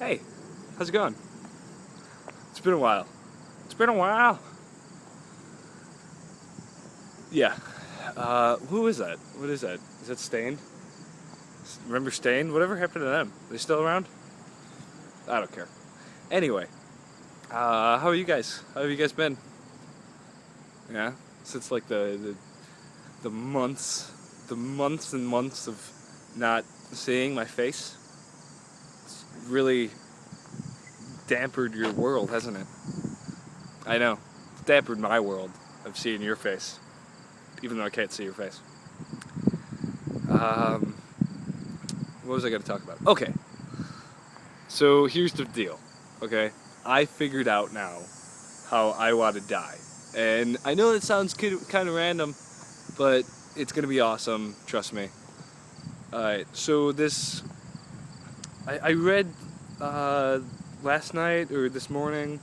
Hey, how's it going? It's been a while. It's been a while. Yeah. Who is that? What is that? Is that Stained? Remember Stained? Whatever happened to them? They still around? I don't care. Anyway, how are you guys? How have you guys been? Yeah, since like the months and months of not seeing my face. It's really dampened your world, hasn't it? I know. It's dampened my world of seeing your face, even though I can't see your face. What was I going to talk about? Okay. So here's the deal. Okay, I figured out now how I want to die, and I know that sounds kind of random, but it's gonna be awesome. Trust me. Alright, so I read last night or this morning.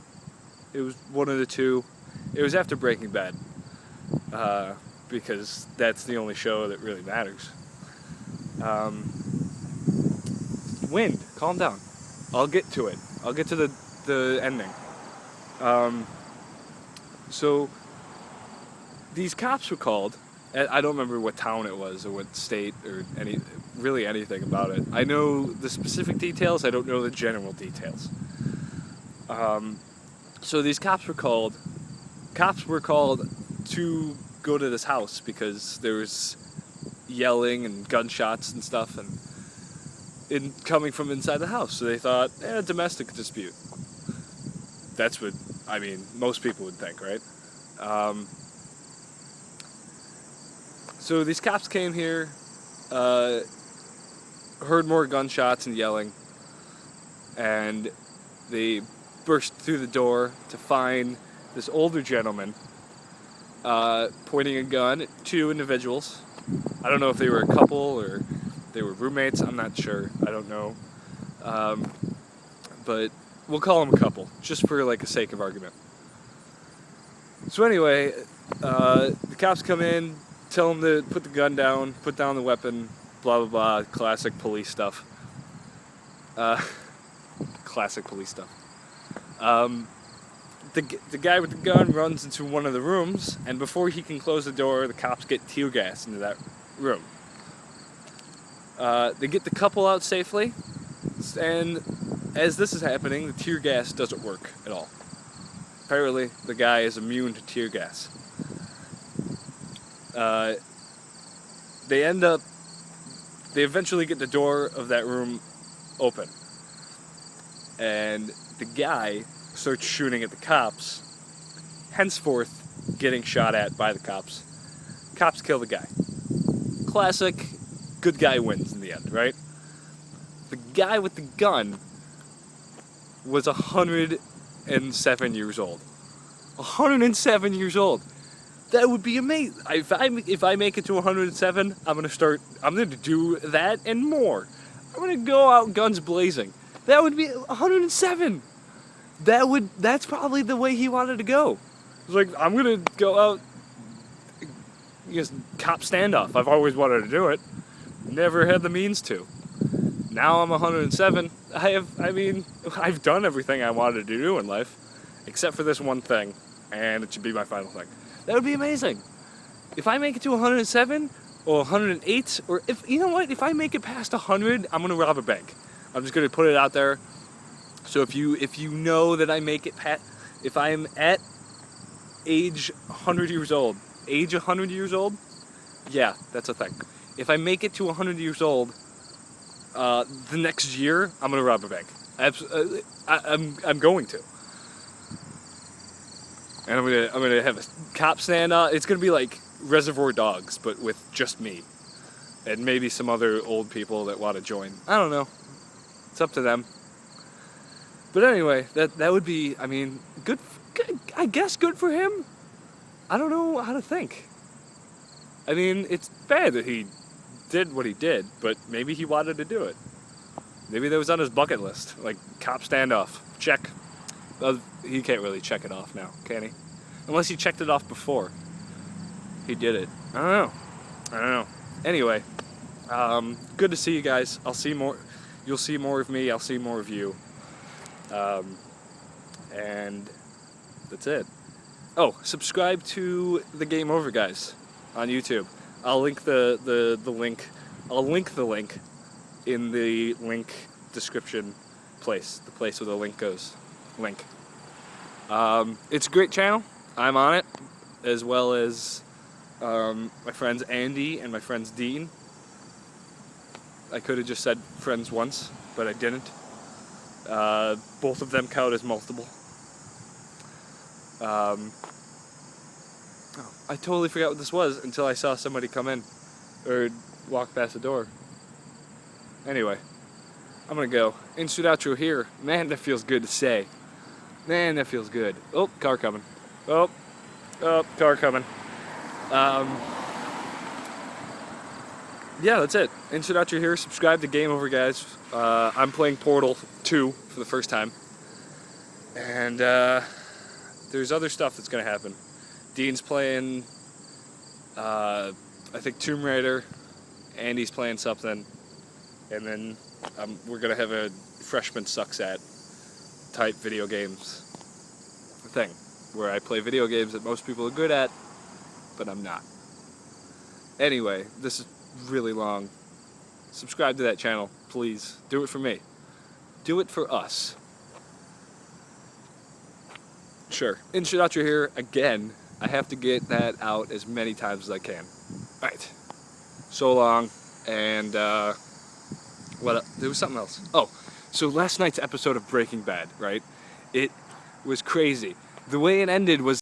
It was one of the two. It was after Breaking Bad, because that's the only show that really matters. Wind, calm down. I'll get to it. I'll get to the ending. So these cops were called. I don't remember what town it was or what state or anything about it. I know the specific details. I don't know the general details. So these cops were called. Cops were called to go to this house because there was yelling and gunshots and stuff and coming from inside the house. So they thought, domestic dispute. That's what, I mean, most people would think, right? So these cops came here, heard more gunshots and yelling, and they burst through the door to find this older gentleman pointing a gun at two individuals. I don't know if they were a couple or they were roommates. I'm not sure. I don't know. But we'll call them a couple, just for like a sake of argument. So anyway, the cops come in, tell them to put the gun down, put down the weapon, blah blah blah, classic police stuff. Classic police stuff. The guy with the gun runs into one of the rooms, and before he can close the door, the cops get tear gas into that room. They get the couple out safely, and as this is happening, the tear gas doesn't work at all. Apparently, the guy is immune to tear gas. They eventually get the door of that room open, and the guy starts shooting at the cops, henceforth getting shot at by the cops. Cops kill the guy. Classic, good guy wins in the end, right? The guy with the gun was 107 years old. 107 years old. That would be amazing. If I make it to 107, I'm gonna do that and more. I'm gonna go out guns blazing. That would be 107. That's probably the way he wanted to go. It's like, I'm gonna go out, cop standoff. I've always wanted to do it. Never had the means to. Now I'm 107. I've done everything I wanted to do in life, except for this one thing, and it should be my final thing. That would be amazing. If I make it to 107 or 108, or if I make it past 100, I'm gonna rob a bank. I'm just gonna put it out there. So if you know that I make it past, if I'm at age 100 years old, yeah, that's a thing. If I make it to 100 years old, the next year I'm gonna rob a bank. I'm going to. And I'm gonna have a cop stand out. It's gonna be like Reservoir Dogs, but with just me, and maybe some other old people that want to join. I don't know. It's up to them. But anyway, that would be. Good. I guess good for him. I don't know how to think. It's bad that he did what he did, but maybe he wanted to do it. Maybe that was on his bucket list, like cop standoff. Check. He can't really check it off now, can he? Unless he checked it off before he did it. I don't know. Anyway, good to see you guys. You'll see more of me. I'll see more of you. And that's it. Oh, subscribe to the Game Over Guys on YouTube. I'll link the link. I'll link the link in the link description place. The place where the link goes. Link. It's a great channel. I'm on it, as well as my friends Andy and my friends Dean. I could have just said friends once, but I didn't. Both of them count as multiple. I totally forgot what this was until I saw somebody come in or walk past the door. Anyway, I'm gonna go. Insert outro here. Man, that feels good to say. Man, that feels good. Oh, car coming. Oh, car coming. Yeah, that's it. Insert outro here. Subscribe to Game Over Guys. I'm playing Portal 2 for the first time. And there's other stuff that's going to happen. Dean's playing, I think, Tomb Raider. Andy's playing something. And then we're going to have a freshman sucks at type video games thing. Where I play video games that most people are good at, but I'm not. Anyway, this is really long. Subscribe to that channel, please. Do it for me. Do it for us. Sure. Insert outro here again. I have to get that out as many times as I can. Alright. So long. And there was something else. Oh, so last night's episode of Breaking Bad, right? It was crazy. The way it ended was